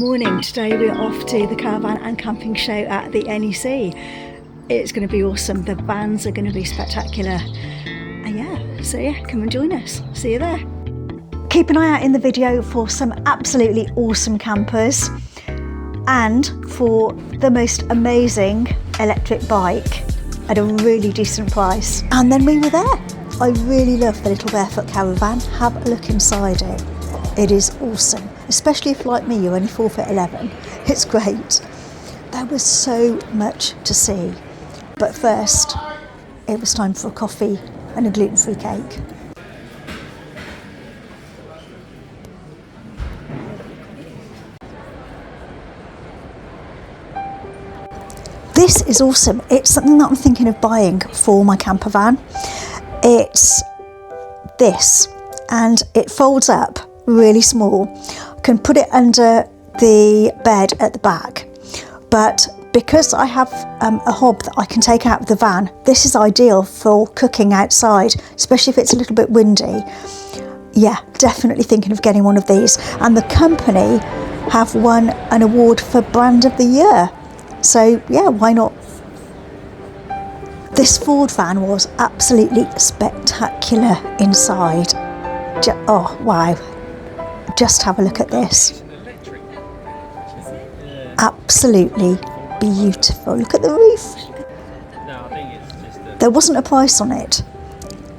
Morning, today we're off to the Caravan and Camping Show at the NEC. It's going to be awesome, the vans are going to be spectacular. And yeah, come and join us. See you there. Keep an eye out in the video for some absolutely awesome campers and for the most amazing electric bike at a really decent price. And then we were there. I really love the little Barefoot Caravan. Have a look inside it. It is awesome, especially if, like me, you're only 4'11". It's great. There was so much to see. But first, it was time for a coffee and a gluten-free cake. This is awesome. It's something that I'm thinking of buying for my camper van. It's this, and it folds up really small. I can put it under the bed at the back, but because I have a hob that I can take out of the van, this is ideal for cooking outside, especially if it's a little bit windy. Yeah, definitely thinking of getting one of these. And the company have won an award for Brand of the Year, so yeah, why not? This Ford van was absolutely spectacular inside. Oh wow, just have a look at this. Absolutely beautiful. Look at the roof. There wasn't a price on it,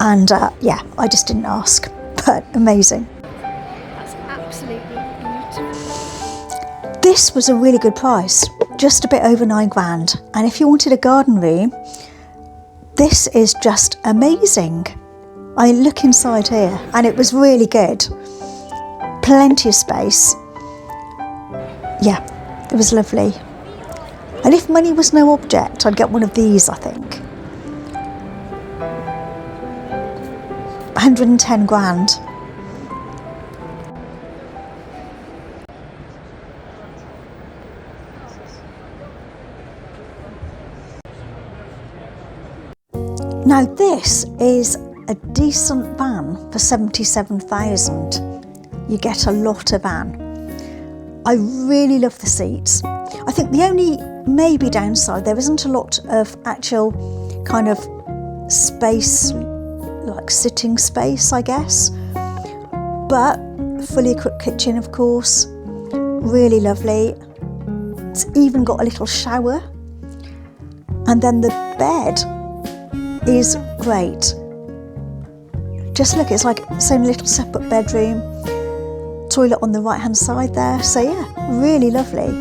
and yeah, I just didn't ask, but amazing. That's absolutely beautiful. This was a really good price, just a bit over 9 grand, and if you wanted a garden room, this is just amazing. I look inside here and it was really good. Plenty of space. Yeah, it was lovely. And if money was no object, I'd get one of these, I think. 110 grand. Now this is a decent van for 77,000. You get a lot of van. I really love the seats. I think the only maybe downside, there isn't a lot of actual kind of space, like sitting space, I guess. But fully equipped kitchen, of course. Really lovely. It's even got a little shower. And then the bed is great. Just look, it's like its own little separate bedroom, toilet on the right hand side there, so yeah, really lovely.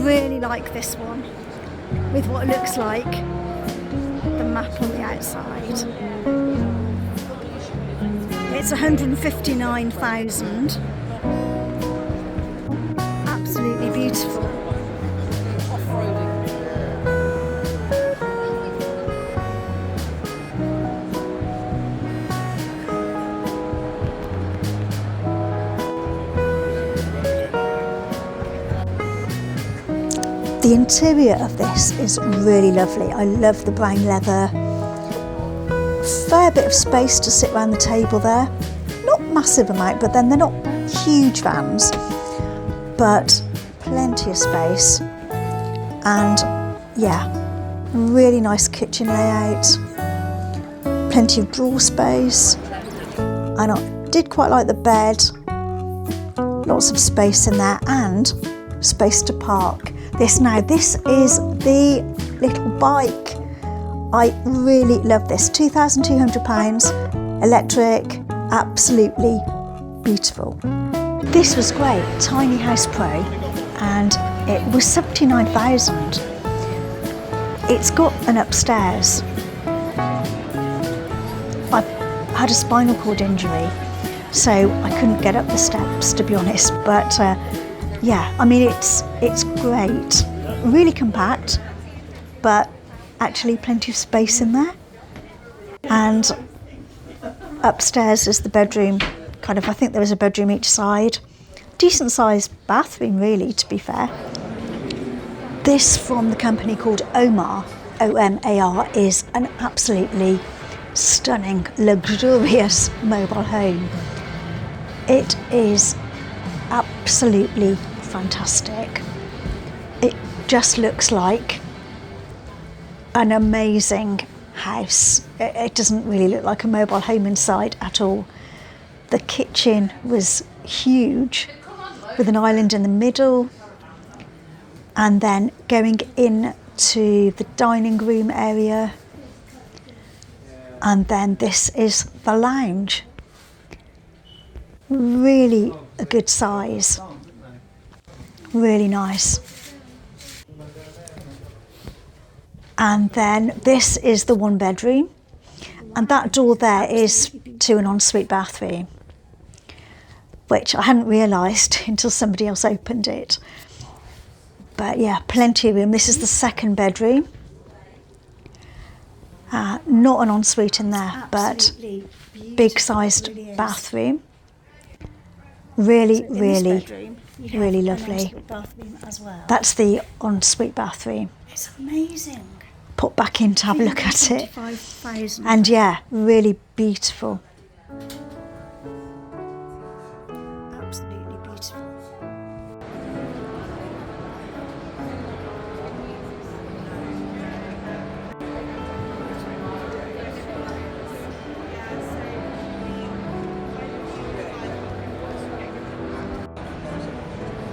Really like this one with what looks like the map on the outside. It's 159,000. Absolutely beautiful. The interior of this is really lovely. I love the brown leather. Fair bit of space to sit around the table there. Not massive amount, but then they're not huge vans. But plenty of space. And yeah, really nice kitchen layout. Plenty of drawer space. And I did quite like the bed. Lots of space in there and space to park. This is the little bike. I really love this. £2,200, electric, absolutely beautiful. This was great, Tiny House Pro, and it was 79,000. It's got an upstairs. I've had a spinal cord injury, so I couldn't get up the steps, to be honest. But yeah, I mean, it's great. Really compact, but actually plenty of space in there. And upstairs is the bedroom. Kind of, I think there was a bedroom each side. Decent sized bathroom, really, to be fair. This from the company called Omar, O-M-A-R, is an absolutely stunning, luxurious mobile home. It is absolutely fantastic. It just looks like an amazing house. It doesn't really look like a mobile home inside at all. The kitchen was huge, with an island in the middle, and then going into the dining room area, and then this is the lounge. Really a good size, really nice. And then this is the one bedroom, and that door there is to an ensuite bathroom, which I hadn't realised until somebody else opened it. But yeah, plenty of room. This is the second bedroom. Not an ensuite in there, but big-sized bathroom. Really, really lovely. That's the ensuite bathroom. It's amazing. Put back in to have a look at it. And yeah, really beautiful. Absolutely beautiful.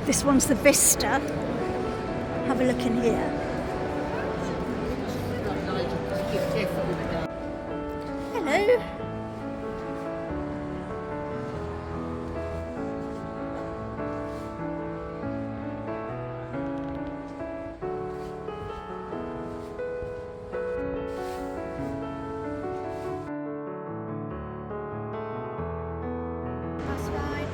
This one's the Vista. Have a look in here. Hello. That's right.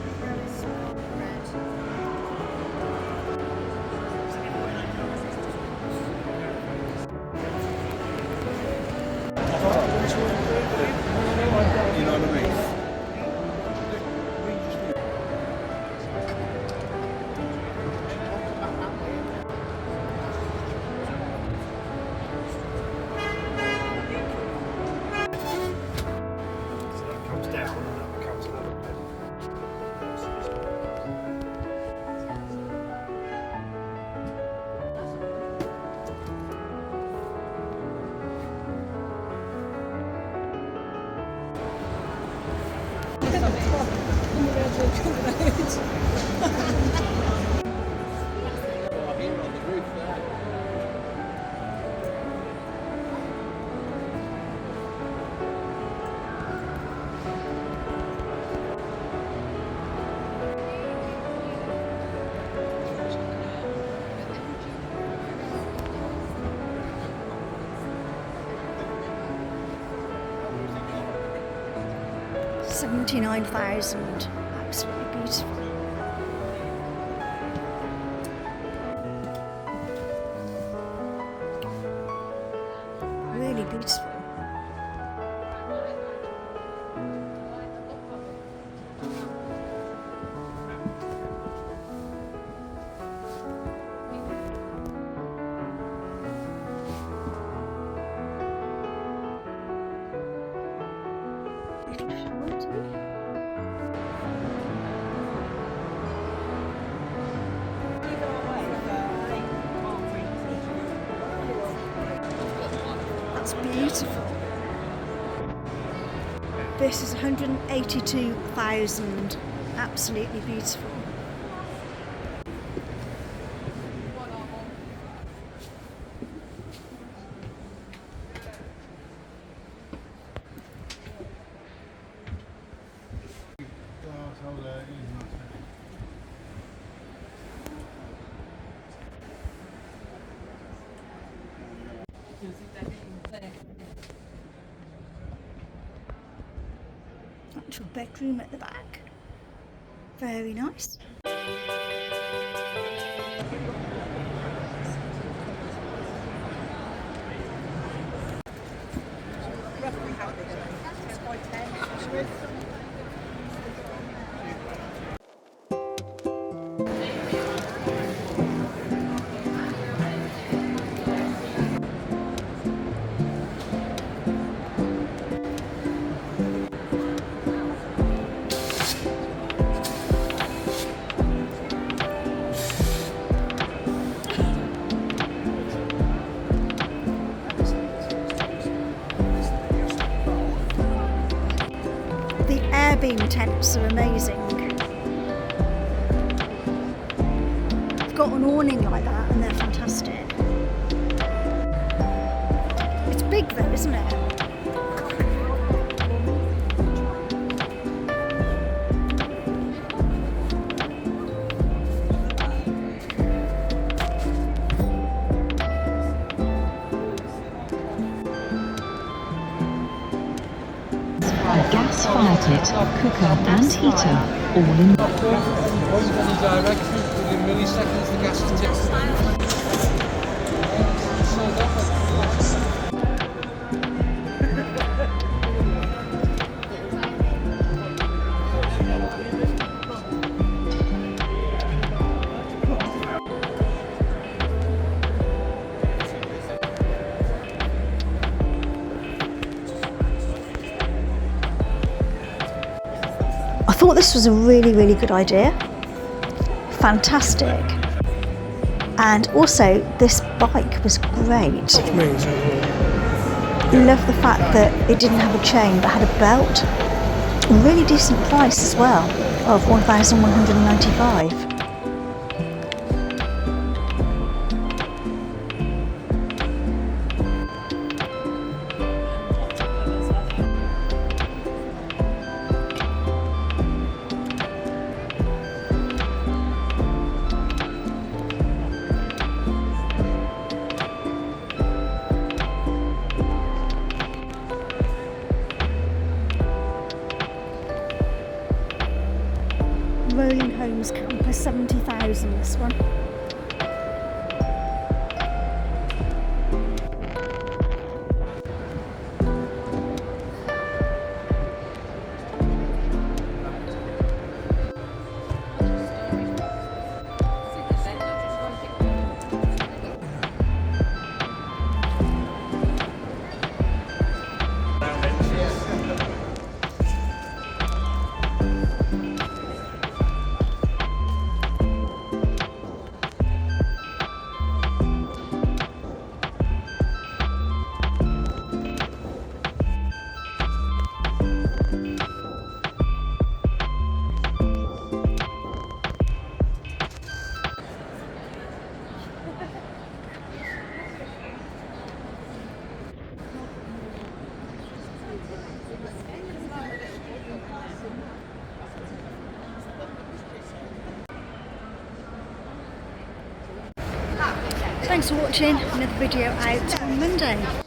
You know what I mean? So that comes down and that becomes another bed. $79,000. Absolutely beautiful. Really beautiful. Little shower too. That's beautiful. This is 182,000. Absolutely beautiful. actual bedroom at the back. Very nice. The air beam tents are amazing. They've got an awning like that and they're fantastic. It's big though, isn't it? A gas fire pit, cooker and heater, all in Any direction, within milliseconds the gas is I thought this was a really good idea. Fantastic. And also this bike was great. Love the fact that it didn't have a chain but had a belt. Really decent price as well, of £1,195. Rolling Homes camper, 70,000 this one. Thanks for watching another video out on Monday.